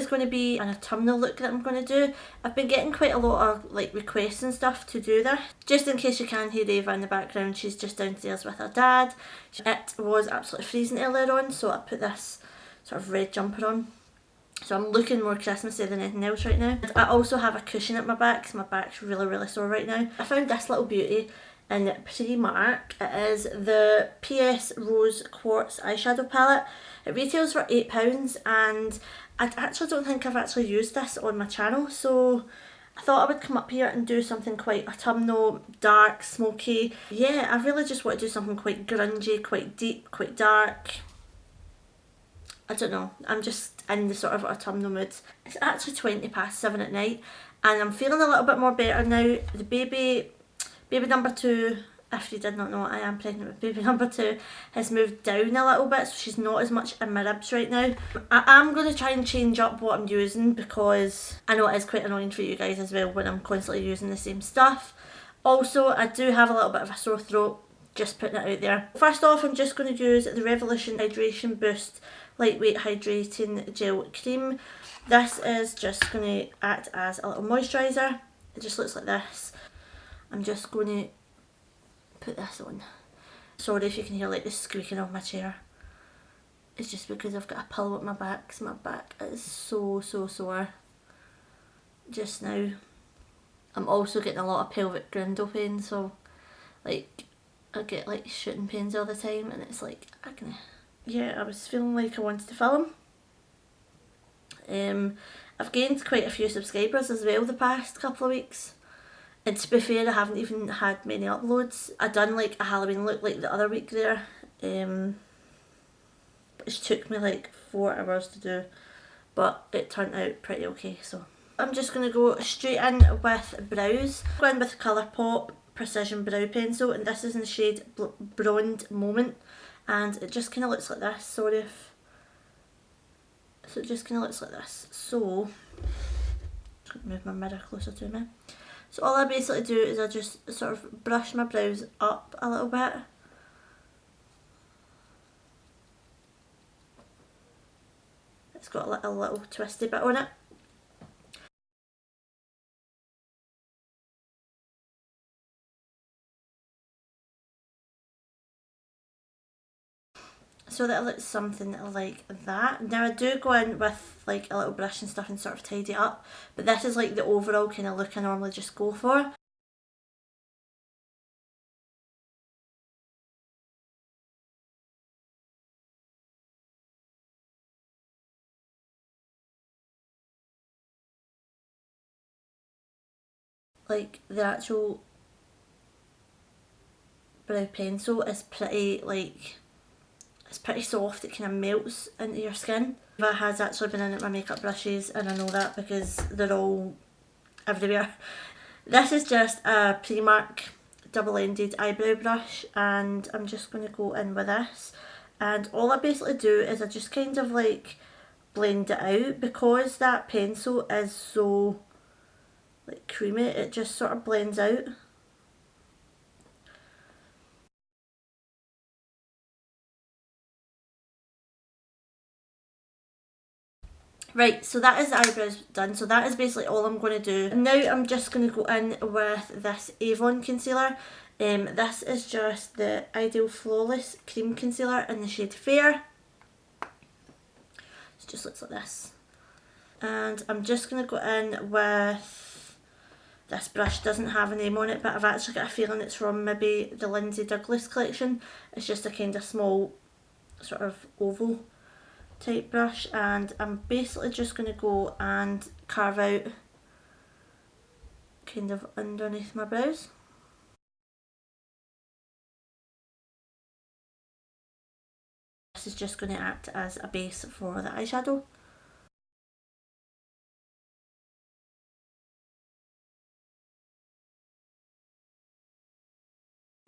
is going to be an autumnal look that I'm going to do. I've been getting quite a lot of like requests and stuff to do this. Just in case you can hear Ava in the background, she's just downstairs with her dad. It was absolutely freezing earlier on, so I put this sort of red jumper on. So I'm looking more Christmassy than anything else right now. And I also have a cushion at my back because my back's really sore right now. I found this little beauty in Primark. It is the PS Rose Quartz eyeshadow palette. It retails for £8 and I actually don't think I've actually used this on my channel, so I thought I would come up here and do something quite autumnal, dark, smoky. Yeah, I really just want to do something quite grungy, quite deep, quite dark. I don't know, I'm just in the sort of autumnal mood. It's actually 7:20 at night and I'm feeling a little bit more better now. The baby number 2, if you did not know, I am pregnant with baby number 2, has moved down a little bit, so she's not as much in my ribs right now. I am going to try and change up what I'm using because I know it is quite annoying for you guys as well when I'm constantly using the same stuff. Also, I do have a little bit of a sore throat, just putting it out there. First off, I'm just going to use the Revolution Hydration Boost Lightweight Hydrating Gel Cream. This is just going to act as a little moisturiser. It just looks like this. I'm just going to put this on. Sorry if you can hear like the squeaking of my chair. It's just because I've got a pillow at my back, so my back is so sore just now. I'm also getting a lot of pelvic girdle pain, so like I get like shooting pains all the time and it's like agony. Yeah, I was feeling like I wanted to film. I've gained quite a few subscribers as well the past couple of weeks. And to be fair, I haven't even had many uploads. I done like a Halloween look like the other week there. Which took me like 4 hours to do. But it turned out pretty okay, so. I'm just going to go straight in with brows. Go in with Colourpop Precision Brow Pencil, and this is in the shade Blonde Moment. And it just kind of looks like this, sorry if... So it just kind of looks like this. So, just going to move my mirror closer to me. So all I basically do is I just sort of brush my brows up a little bit. It's got a little twisty bit on it. So that it looks something like that. Now I do go in with like a little brush and stuff and sort of tidy it up, but this is like the overall kind of look I normally just go for. Like the actual brow pencil is pretty like, it's pretty soft, it kind of melts into your skin. That has actually been in at my makeup brushes and I know that because they're all everywhere. This is just a Primark double-ended eyebrow brush and I'm just going to go in with this, and all I basically do is I just kind of like blend it out because that pencil is so like creamy, it just sort of blends out. Right, so that is the eyebrows done, so that is basically all I'm going to do. And now I'm just going to go in with this Avon concealer. This is just the Ideal Flawless Cream Concealer in the shade Fair. It just looks like this. And I'm just going to go in with, this brush doesn't have a name on it, but I've actually got a feeling it's from maybe the Lindsay Douglas collection. It's just a kind of small sort of oval type brush, and I'm basically just going to go and carve out kind of underneath my brows. This is just going to act as a base for the eyeshadow.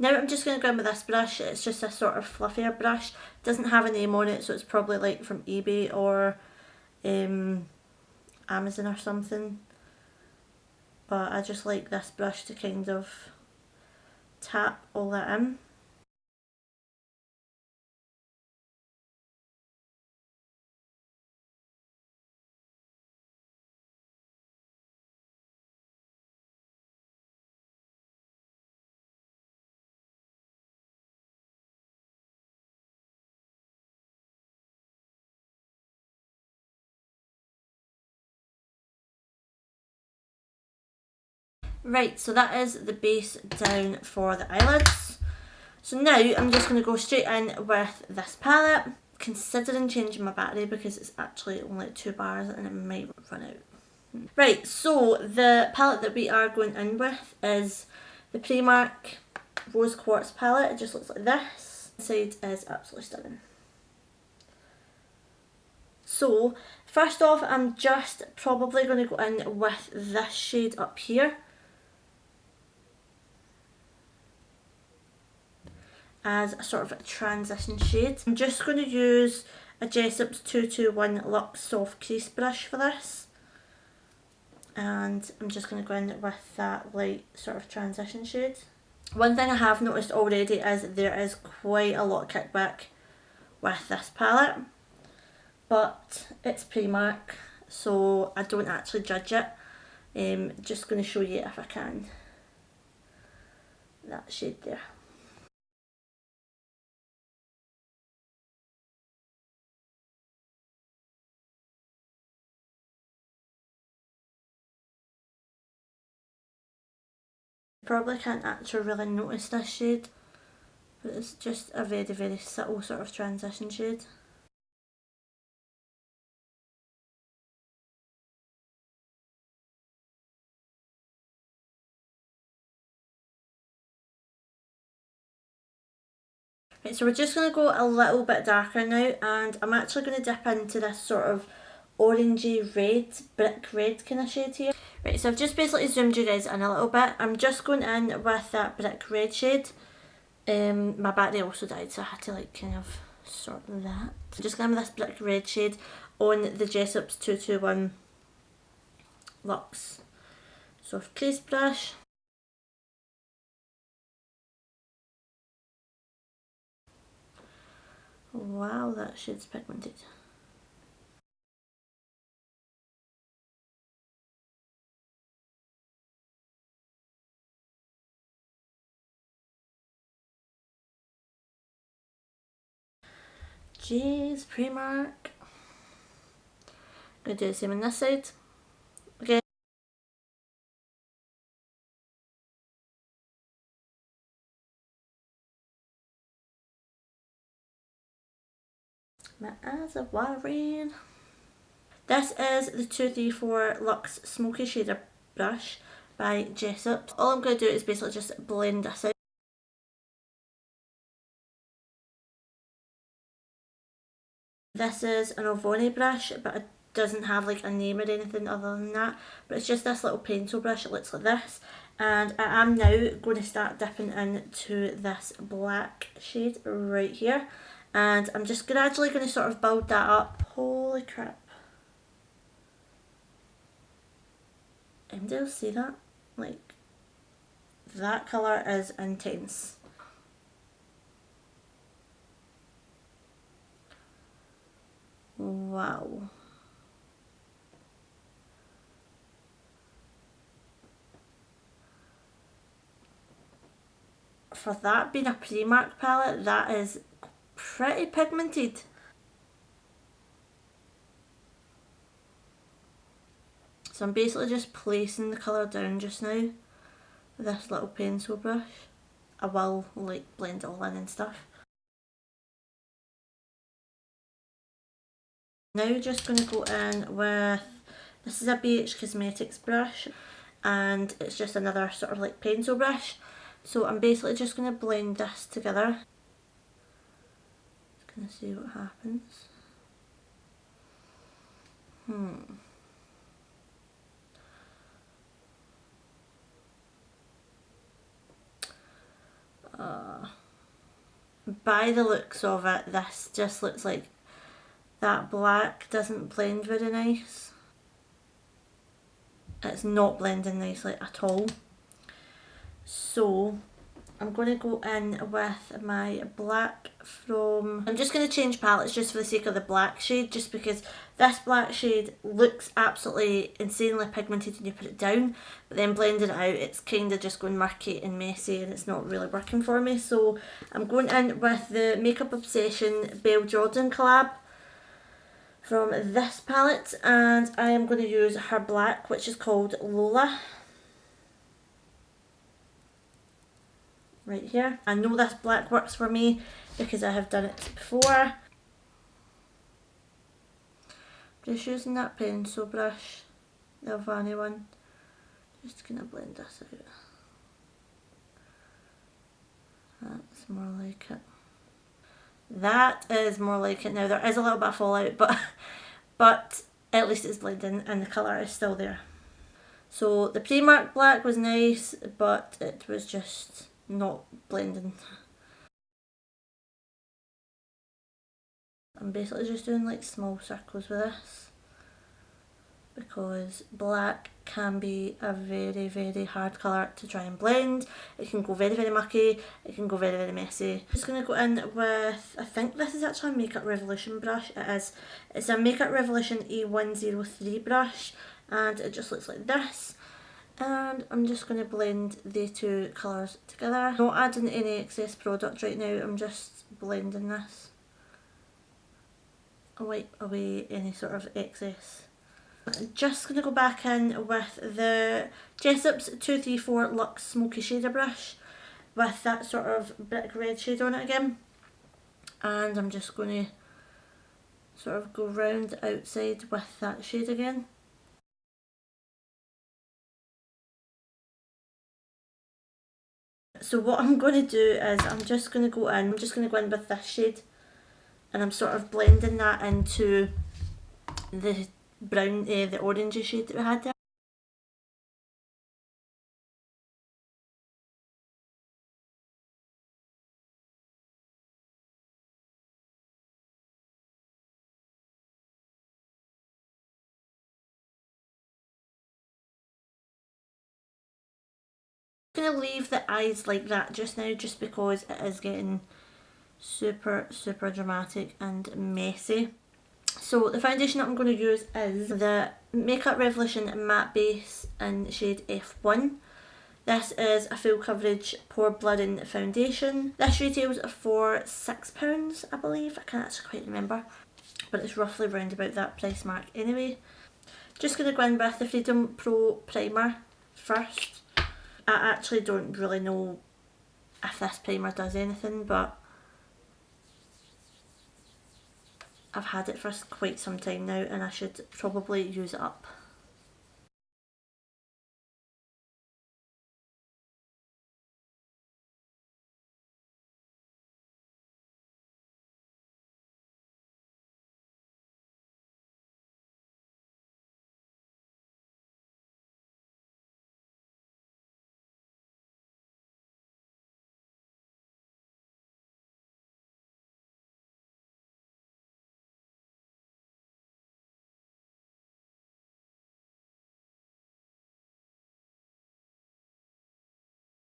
Now I'm just going to go in with this brush. It's just a sort of fluffier brush. It doesn't have a name on it, so it's probably like from eBay or Amazon or something. But I just like this brush to kind of tap all that in. Right, so that is the base down for the eyelids. So now I'm just going to go straight in with this palette, considering changing my battery because it's actually only 2 bars and it might run out. Right, so the palette that we are going in with is the Primark Rose Quartz palette. It just looks like this. The side is absolutely stunning. So first off, I'm just probably going to go in with this shade up here as a sort of a transition shade. I'm just going to use a Jessup's 221 Luxe Soft Crease Brush for this. And I'm just going to go in with that light sort of transition shade. One thing I have noticed already is there is quite a lot of kickback with this palette. But it's Primark, so I don't actually judge it. Just going to show you if I can. That shade there. Probably can't actually really notice this shade, but it's just a very, very subtle sort of transition shade. Right, so we're just going to go a little bit darker now, and I'm actually going to dip into this sort of orangey red, brick red kind of shade here. Right, so I've just basically zoomed you guys in a little bit. I'm just going in with that brick red shade. My battery also died, so I had to like kind of sort that. I'm just going with this brick red shade on the Jessup's 221 Luxe Soft Crease Brush. Wow, that shade's pigmented. Jeez, Primark. I'm going to do the same on this side. Okay. My eyes are watering. This is the 234 Luxe Smoky Shader Brush by Jessup. All I'm going to do is basically just blend this out. This is an Avoni brush, but it doesn't have like a name or anything other than that. But it's just this little pencil brush. It looks like this. And I am now going to start dipping into this black shade right here. And I'm just gradually going to sort of build that up. Holy crap. Anybody else see that? Like, that colour is intense. Wow. For that being a Primark palette, that is pretty pigmented. So I'm basically just placing the colour down just now with this little pencil brush. I will like blend it all in and stuff. Now just going to go in with, this is a BH Cosmetics brush and it's just another sort of like pencil brush. So I'm basically just going to blend this together. Just going to see what happens. By the looks of it, this just looks like that black doesn't blend very nice. It's not blending nicely at all. So I'm going to go in with my black from... I'm just going to change palettes just for the sake of the black shade, just because this black shade looks absolutely insanely pigmented when you put it down, but then blending it out it's kind of just going murky and messy and it's not really working for me. So I'm going in with the Makeup Obsession Belle Jordan collab from this palette, and I am going to use her black, which is called Lola. right here. I know this black works for me because I have done it before. Just using that pencil brush, the Vanny one, just gonna blend this out. That's more like it. That is more like it now. There is a little bit of fallout, but at least it's blending and the colour is still there. So the Primark black was nice, but it was just not blending. I'm basically just doing like small circles with this, because black can be a very hard colour to try and blend. It can go very mucky, it can go very messy. I'm just going to go in with, I think this is actually a Makeup Revolution brush. It is. It's a Makeup Revolution E103 brush and it just looks like this. And I'm just going to blend the two colours together. Not adding any excess product right now, I'm just blending this. I'll wipe away any sort of excess. I'm just going to go back in with the Jessup's 234 Luxe Smoky Shader brush with that sort of brick red shade on it again. And I'm just going to sort of go round the outside with that shade again. So what I'm going to do is I'm just going to go in with this shade, and I'm sort of blending that into the brown, the orangey shade that we had there. I'm going to leave the eyes like that just now, just because it is getting super dramatic and messy. So the foundation that I'm going to use is the Makeup Revolution Matte Base in shade F1. This is a full coverage pore blurring foundation. This retails for £6, I believe. I can't actually quite remember, but it's roughly round about that price mark anyway. Just going to go in with the Freedom Pro Primer first. I actually don't really know if this primer does anything, but I've had it for quite some time now and I should probably use it up.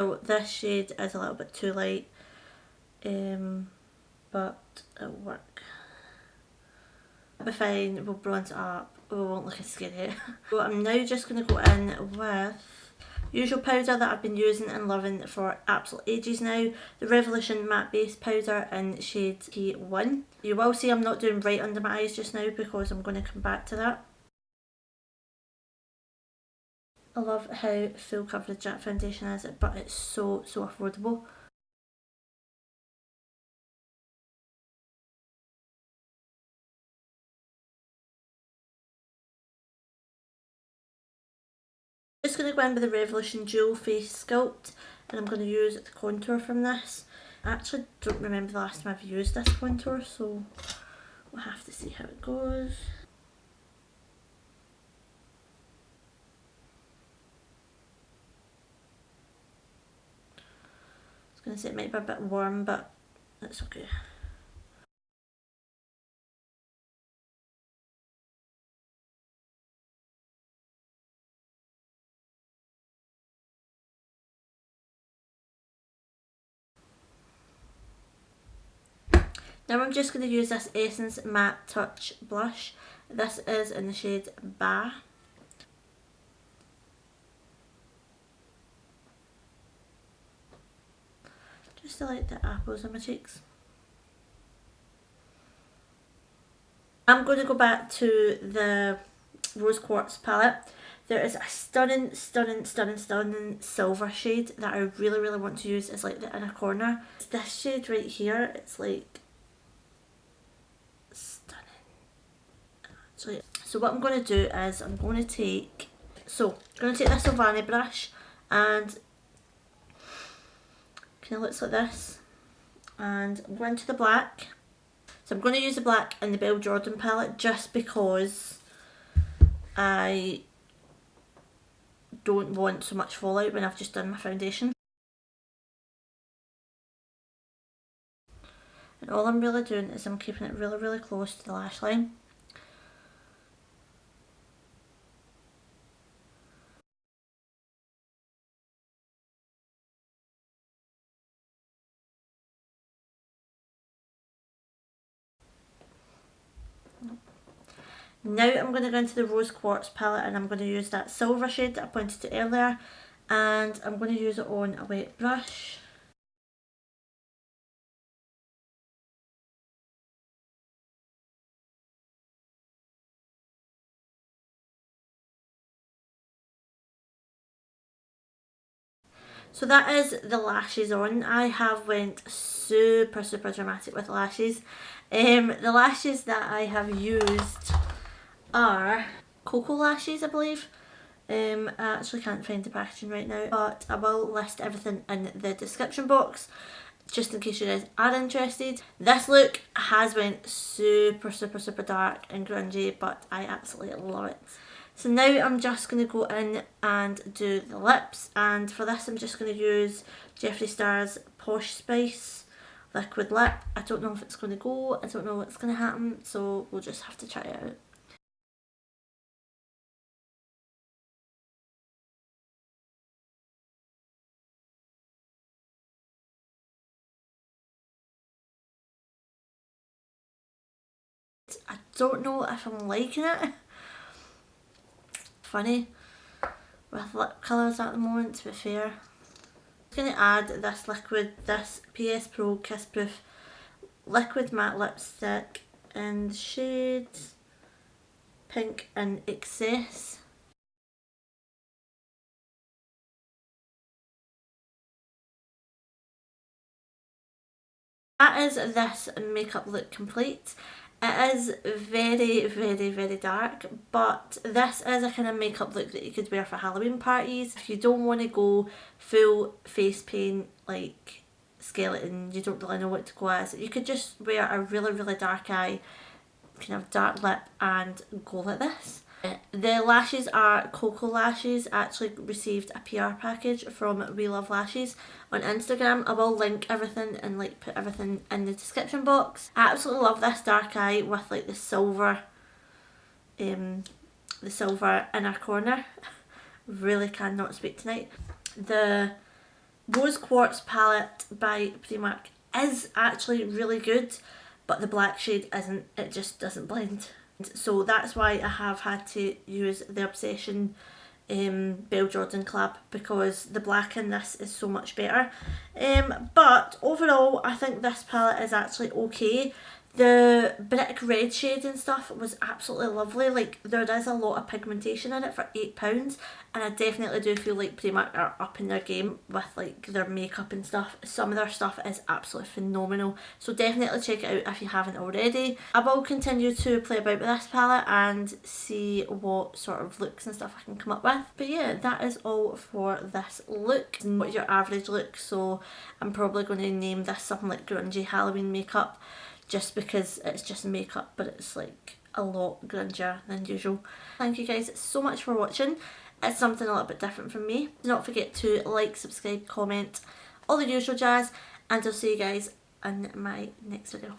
So this shade is a little bit too light, but it'll work. It'll be fine, we'll bronze it up, we won't look as scary. So I'm now just going to go in with usual powder that I've been using and loving for absolute ages now, the Revolution Matte Base Powder in shade T1. You will see I'm not doing right under my eyes just now because I'm going to come back to that. I love how full coverage that foundation is, but it's so affordable. Just going to go in with the Revolution Dual Face Sculpt, and I'm going to use the contour from this. I actually don't remember the last time I've used this contour, so we'll have to see how it goes. I was going to say it might be a bit warm, but that's okay. Now I'm just going to use this Essence Matte Touch blush. This is in the shade Bahhh. Just to light the apples on my cheeks. I'm going to go back to the Rose Quartz palette. There is a stunning, stunning, stunning, stunning silver shade that I really, really want to use as like the inner corner. It's this shade right here. It's like stunning. Actually, so what I'm going to do is I'm going to take this Sylvani brush and kind of looks like this, and I'm going to the black. So I'm going to use the black in the Belle Jordan palette just because I don't want so much fallout when I've just done my foundation. And all I'm really doing is I'm keeping it really, really close to the lash line. Now I'm going to go into the Rose Quartz palette and I'm going to use that silver shade that I pointed to earlier, and I'm going to use it on a wet brush. So that is the lashes on. I have went super, super dramatic with lashes. The lashes that I have used are Cocoa lashes, I believe. I actually can't find the packaging right now, but I will list everything in the description box just in case you guys are interested. This look has went super, super, super dark and grungy, but I absolutely love it. So now I'm just going to go in and do the lips, and for this I'm just going to use Jeffree Star's Posh Spice liquid lip. I don't know if it's going to go, I don't know what's going to happen, so we'll just have to try it out. I don't know if I'm liking it. Funny with lip colours at the moment, to be fair. I'm going to add this PS Pro Kiss Proof liquid matte lipstick in the shade Pink in Excess. That is this makeup look complete. It is very, very, very dark, but this is a kind of makeup look that you could wear for Halloween parties. If you don't want to go full face paint, like skeleton, you don't really know what to go as, you could just wear a really, really dark eye, kind of dark lip, and go like this. The lashes are Cocoa lashes. I actually received a PR package from We Love Lashes on Instagram. I will link everything and like put everything in the description box. I absolutely love this dark eye with like the silver inner corner. Really cannot speak tonight. The Rose Quartz palette by Primark is actually really good, but the black shade isn't. It just doesn't blend. So that's why I have had to use the Obsession Belle Jordan collab, because the black in this is so much better. But overall I think this palette is actually okay. The brick red shade and stuff was absolutely lovely. Like, there is a lot of pigmentation in it for £8, and I definitely do feel like Primark are up in their game with like their makeup and stuff. Some of their stuff is absolutely phenomenal, so definitely check it out if you haven't already. I will continue to play about with this palette and see what sort of looks and stuff I can come up with. But yeah, that is all for this look. Not your average look, so I'm probably going to name this something like grungy Halloween makeup, just because it's just makeup, but it's like a lot grungier than usual. Thank you guys so much for watching. It's something a little bit different from me. Do not forget to like, subscribe, comment, all the usual jazz, and I'll see you guys in my next video.